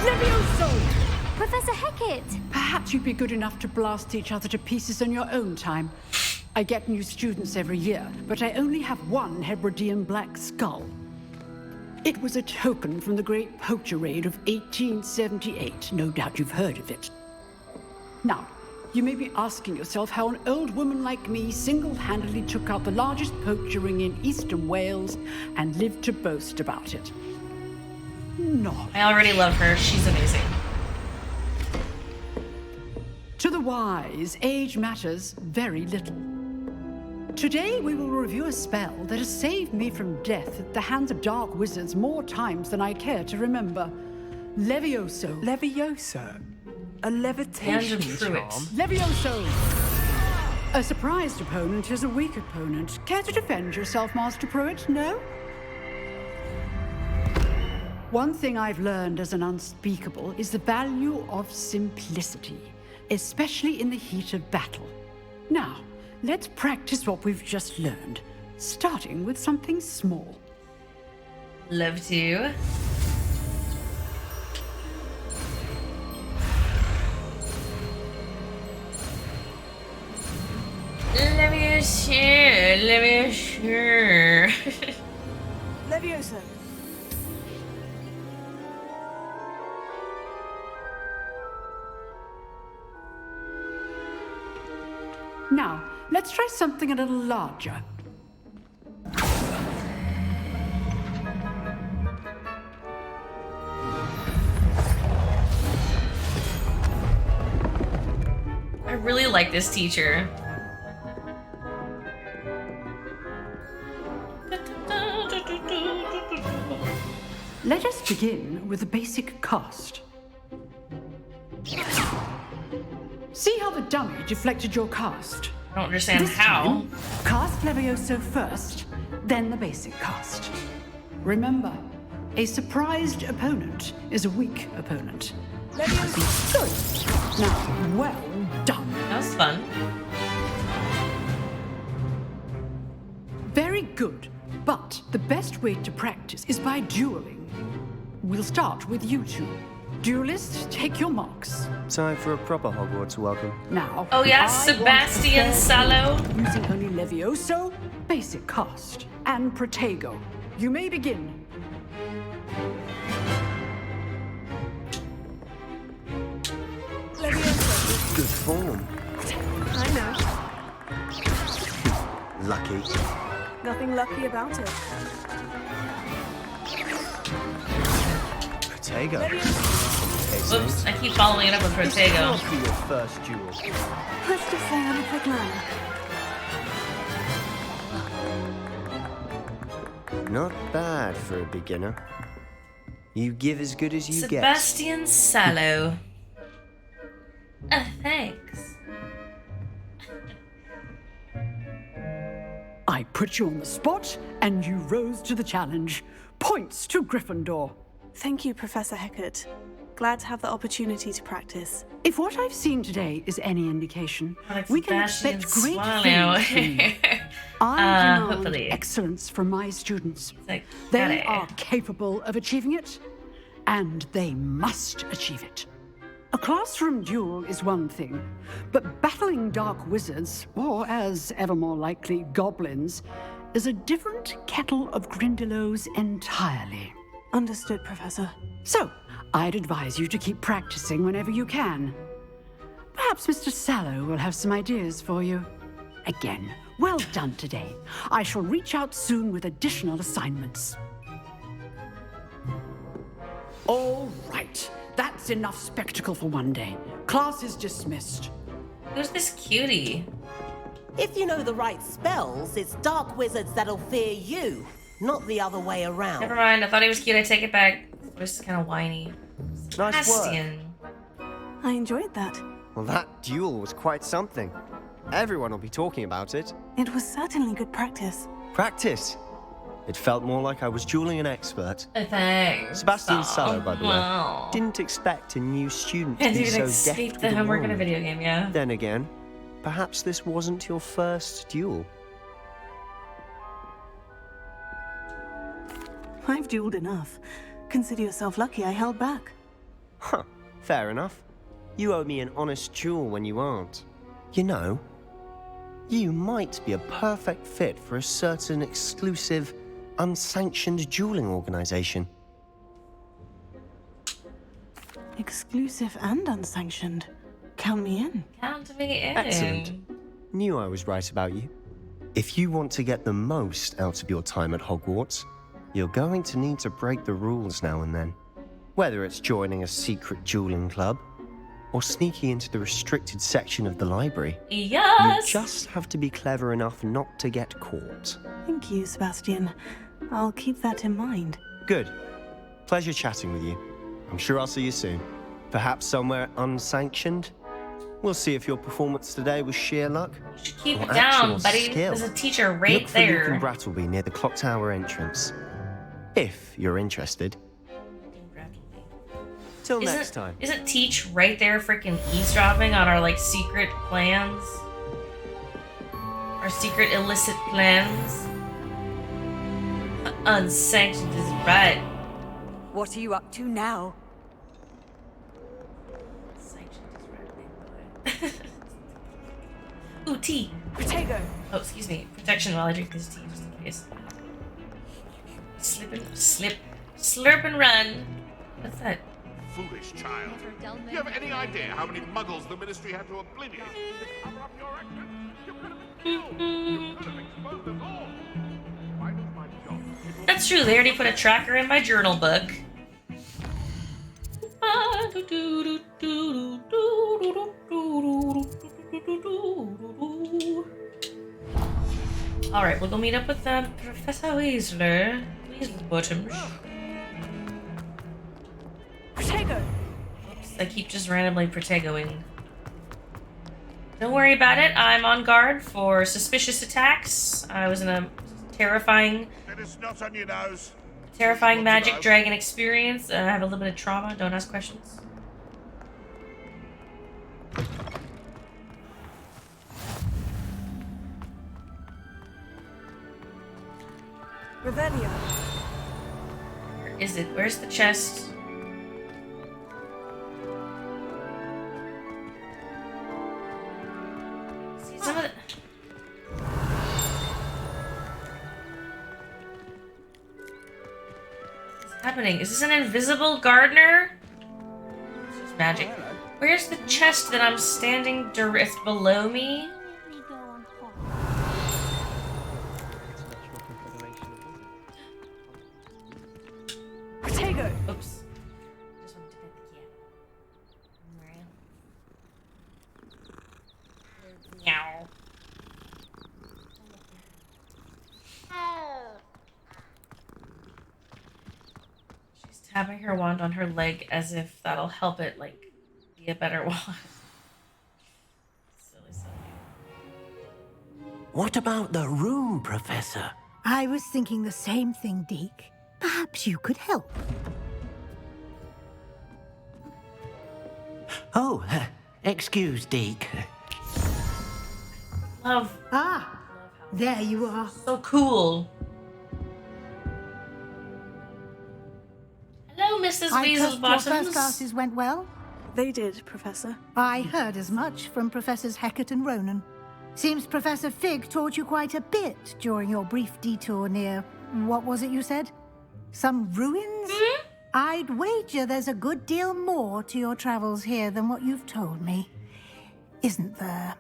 Levioso! Professor Hecat! Perhaps you'd be good enough to blast each other to pieces in your own time. I get new students every year, but I only have one Hebridean black skull. It was a token from the Great Poacher Raid of 1878. No doubt you've heard of it. Now, you may be asking yourself how an old woman like me single-handedly took out the largest poacher ring in eastern Wales and lived to boast about it. No. I already love her. She's amazing. To the wise, age matters very little. Today we will review a spell that has saved me from death at the hands of dark wizards more times than I care to remember. Levioso. Levioso? A levitation charm? Levioso! A surprised opponent is a weak opponent. Care to defend yourself, Master Pruitt? No? One thing I've learned as an unspeakable is the value of simplicity, especially in the heat of battle. Now, let's practice what we've just learned, starting with something small. Love to. Let me share. Levioso. Now, let's try something a little larger. I really like this teacher. Let us begin with the basic cast. See how the dummy deflected your cast? I don't understand This how. time, cast Levioso first, then the basic cast. Remember, a surprised opponent is a weak opponent. Levioso. Good. Now, well done. That was fun. Very good. But the best way to practice is by dueling. We'll start with you two. Duelists, take your marks. Time for a proper Hogwarts welcome. Now. Oh yeah, I Sebastian want to Sallow. prepare you using only Levioso, basic cast, and Protego. You may begin. Levioso. Good form. I know. Lucky. Nothing lucky about it. Protego. Oops, I keep following it up with Protego. This must be your first duel. Let's just say I'm a quick learner. Not bad for a beginner. You give as good as you Sebastian Sallow. Thanks. I put you on the spot, and you rose to the challenge. Points to Gryffindor. Thank you, Professor Hecat. Glad to have the opportunity to practice. If what I've seen today is any indication, Like we can Sebastian expect great Swallow. things from you. I demand hopefully. excellence from my students. Like, They got it. are capable of achieving it, and they must achieve it. A classroom duel is one thing, but battling dark wizards, or as ever more likely, goblins, is a different kettle of Grindylows entirely. Understood, Professor. So, I'd advise you to keep practicing whenever you can. Perhaps Mr. Sallow will have some ideas for you. Again, well done today. I shall reach out soon with additional assignments. All right. That's enough spectacle for one day. Class is dismissed. Who's this cutie? If you know the right spells, it's dark wizards that'll fear you, not the other way around. Never mind, I thought he was cute. I take it back. This is kind of whiny. Nice work. Sebastian. I enjoyed that. Well, that duel was quite something. Everyone will be talking about it. It was certainly good practice. Practice. It felt more like I was dueling an expert. Thanks. Sebastian Sallow, by the way. Wow. Didn't expect a new student to And be you so didn't deft speak with the a homework in a wand. video game, yeah. Then again, perhaps this wasn't your first duel. I've dueled enough. Consider yourself lucky I held back. Huh, fair enough. You owe me an honest duel when you aren't. You know, you might be a perfect fit for a certain exclusive, unsanctioned dueling organization. Exclusive and unsanctioned. Count me in. Count me in. Excellent. Knew I was right about you. If you want to get the most out of your time at Hogwarts, you're going to need to break the rules now and then. Whether it's joining a secret dueling club, or sneaking into the restricted section of the library. Yes! You just have to be clever enough not to get caught. Thank you, Sebastian. I'll keep that in mind. Good. Pleasure chatting with you. I'm sure I'll see you soon. Perhaps somewhere unsanctioned? We'll see if your performance today was sheer luck. You should keep or it down, actual buddy. skill. There's a teacher right Look for Luke there. and Brattleby near the clock tower entrance. If you're interested. Till next time. Isn't Teach right there freaking eavesdropping on our, like, secret plans? Our secret illicit plans? Unsanctioned is right. What are you up to now? Ooh, tea. Protego. Oh, excuse me. Protection while I drink this tea, just in case. Slurp and run. What's that? Foolish child. Do you have any idea how many muggles the Ministry had to obliviate to cover up your actions? You could have been killed. You could have exposed us all. Why does my job? That's true. They already put a tracker in my journal book. Alright, we'll go meet up with Professor Weasley. Weasley-bottoms. Protego! Oops, I keep just randomly Protegoing. Don't worry about it. I'm on guard for suspicious attacks. I was in a terrifying on your nose. Terrifying magic dragon experience. I have a little bit of trauma. Don't ask questions. Revelio. Where is it? Where's the chest? See some of the... happening? Is this an invisible gardener? It's just magic. Where's the chest that I'm standing it's below me? Protego! Oops. Just wanted to get the cat. Meow. Tapping her wand on her leg as if that'll help it, like, be a better wand. Silly. What about the room, Professor? I was thinking the same thing, Deke. Perhaps you could help. Oh, excuse, Deke. Love. Ah, there you are. So cool. Hello, Mrs. Weasel's Your first bottoms. classes went well? They did, Professor. I heard as much from Professors Hecat and Ronan. Seems Professor Fig taught you quite a bit during your brief detour near... what was it you said? Some ruins? Hmm? I'd wager there's a good deal more to your travels here than what you've told me. Isn't there?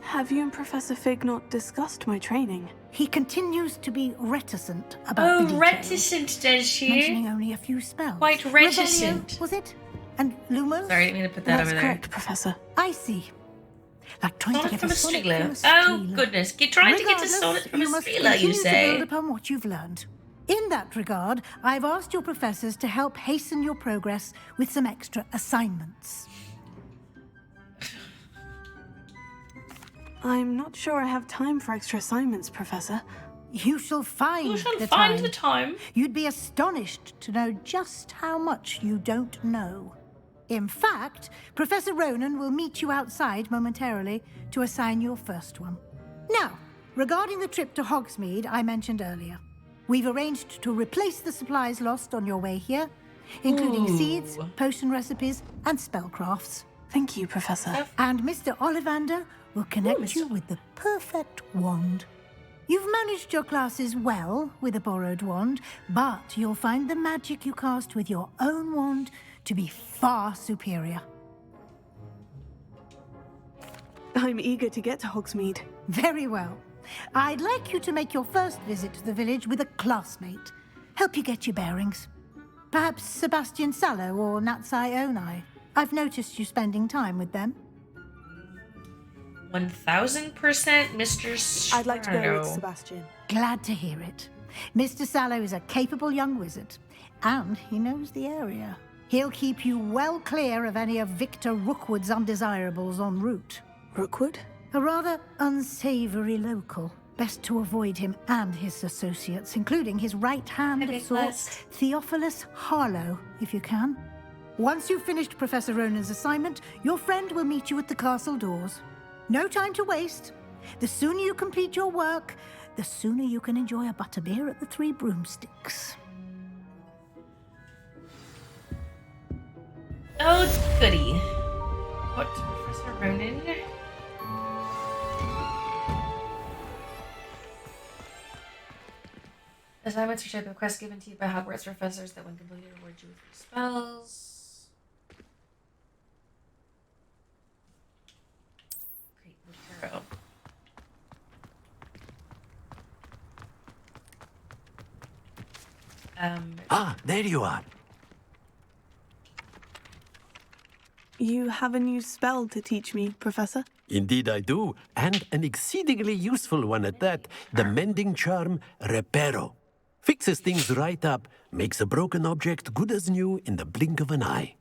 Have you and Professor Fig not discussed my training? He continues to be reticent about the details. Reticent, does she? Mentioning only a few spells. Quite reticent. Revelio, was it? And Lumos? Sorry, I didn't mean to put that over there. That's correct, Professor. I see. Like trying to get a sonnet from a Oh, Strela. goodness. You're trying to get a Regardless, sonnet from a you must Strela, you continue to say? build upon what you've learned. In that regard, I've asked your professors to help hasten your progress with some extra assignments. I'm not sure I have time for extra assignments, Professor. You shall find the time. You'd be astonished to know just how much you don't know. In fact, Professor Ronan will meet you outside momentarily to assign your first one. Now, regarding the trip to Hogsmeade I mentioned earlier, we've arranged to replace the supplies lost on your way here, including seeds, potion recipes, and spellcrafts. Thank you, Professor. And Mr. Ollivander will connect you with the perfect wand. You've managed your classes well with a borrowed wand, but you'll find the magic you cast with your own wand to be far superior. I'm eager to get to Hogsmeade. Very well. I'd like you to make your first visit to the village with a classmate. Help you get your bearings. Perhaps Sebastian Sallow or Natsai Onai. I've noticed you spending time with them. 1000% Mr. Strano. I'd like to go with Sebastian. Glad to hear it. Mr. Sallow is a capable young wizard, and he knows the area. He'll keep you well clear of any of Victor Rookwood's undesirables en route. Rookwood? A rather unsavory local. Best to avoid him and his associates, including his right-hand sort, Theophilus Harlow, if you can. Once you've finished Professor Ronan's assignment, your friend will meet you at the castle doors. No time to waste. The sooner you complete your work, the sooner you can enjoy a butterbeer at the Three Broomsticks. Oh, goody. What, Professor Ronan? Assignments are type of quests given to you by Hogwarts professors that when completed reward you with your spells. Great hero. There you are. You have a new spell to teach me, Professor? Indeed I do, and an exceedingly useful one at that. The mending charm, Reparo. Fixes things right up, makes a broken object good as new in the blink of an eye.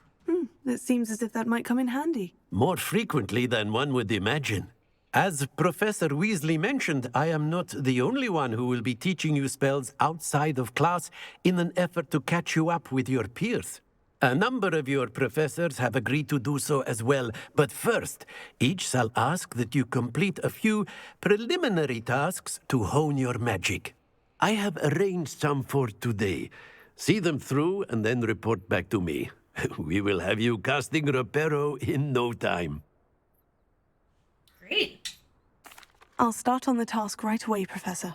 It seems as if that might come in handy. More frequently than one would imagine. As Professor Weasley mentioned, I am not the only one who will be teaching you spells outside of class in an effort to catch you up with your peers. A number of your professors have agreed to do so as well, but first, each shall ask that you complete a few preliminary tasks to hone your magic. I have arranged some for today. See them through and then report back to me. We will have you casting Reparo in no time. Great. I'll start on the task right away, Professor.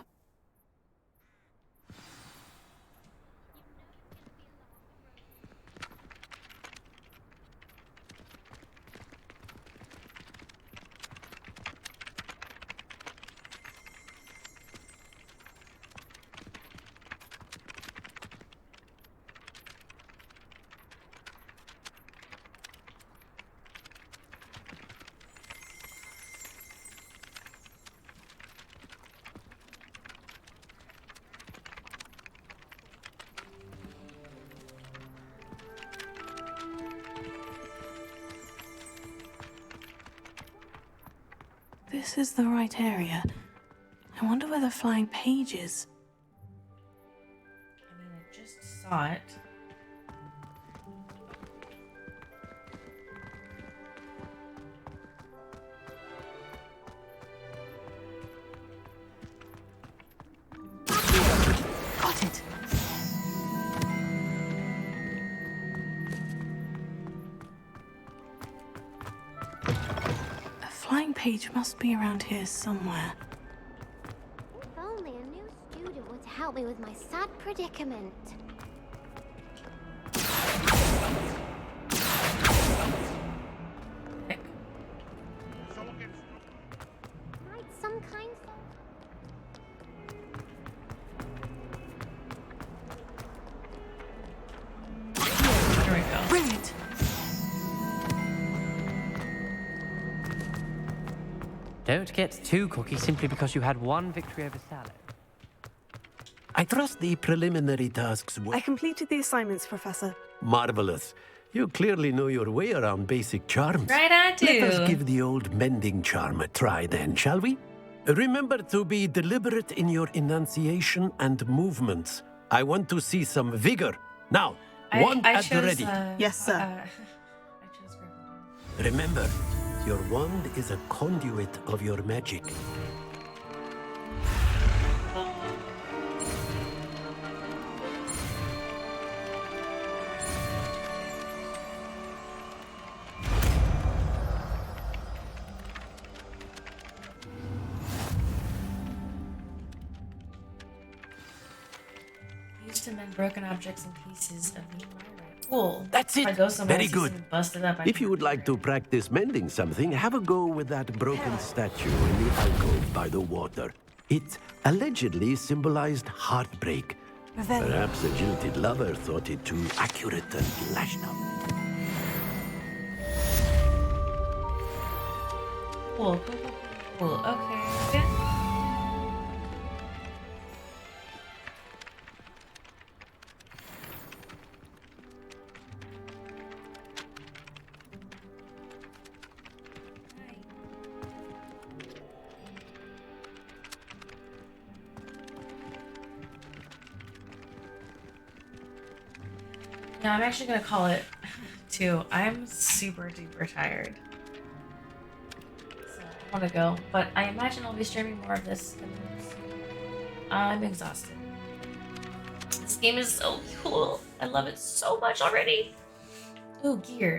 This is the right area. I wonder where the flying page is. I mean, I just saw it. Got it. A flying page must be around here somewhere. If only a new student would help me with my sad predicament. Might some kind There we go. Brilliant. Don't get too cocky simply because you had one victory over Sallow. I trust the preliminary tasks were I completed the assignments, Professor. marvelous. You clearly know your way around basic charms. Right, I do. Let us give the old mending charm a try then, shall we? Remember to be deliberate in your enunciation and movements. I want to see some vigor. Now, wand at the ready. Yes, sir. I chose Gryffindor. Remember, your wand is a conduit of your magic. Used to mend broken objects and pieces of the environment. Cool. That's If I it. go somewhere Very and see good. something busted up, I If can you would like to practice mending something, have a go with that broken statue in the alcove by the water. It allegedly symbolized heartbreak. Then Perhaps a jilted lover thought it too accurate and lashed out. Cool, cool, cool, cool. Okay. Yeah, I'm actually gonna call it too. I'm super duper tired. So I wanna go, but I imagine I'll be streaming more of this. I'm exhausted. This game is so cool. I love it so much already. Ooh, gear.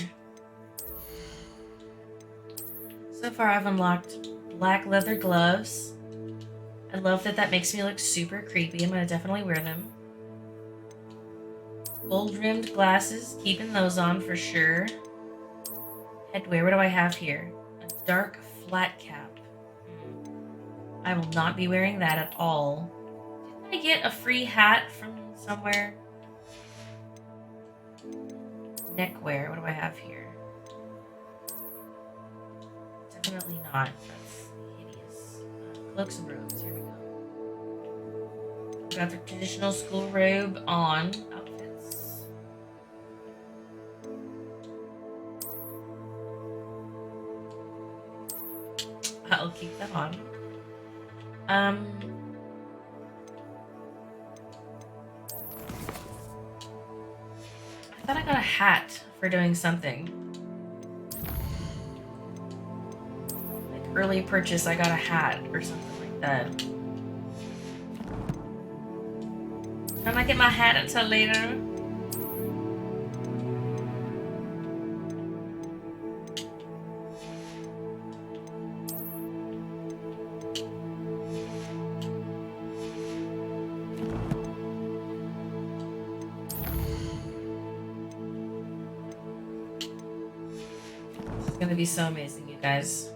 So far I've unlocked black leather gloves, I love that that makes me look super creepy. I'm gonna definitely wear them. Gold-rimmed glasses, keeping those on for sure. Headwear, what do I have here? A dark flat cap. I will not be wearing that at all. Didn't I get a free hat from somewhere? Neckwear, what do I have here? Definitely not. That's hideous. Cloaks and robes, here we go. Got the traditional school robe on. Outfits. I'll keep that on. I thought I got a hat for doing something. Like early purchase, I got a hat or something like that. I might get my hat until later. This is gonna be so amazing, you guys.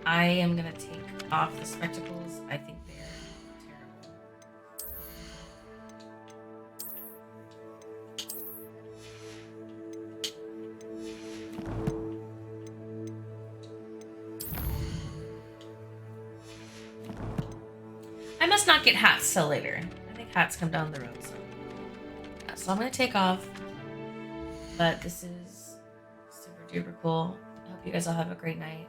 I am gonna take off the spectacles. I think they're terrible. I must not get hats till later. I think hats come down the road. So I'm gonna take off. But this is super duper cool. I hope you guys all have a great night.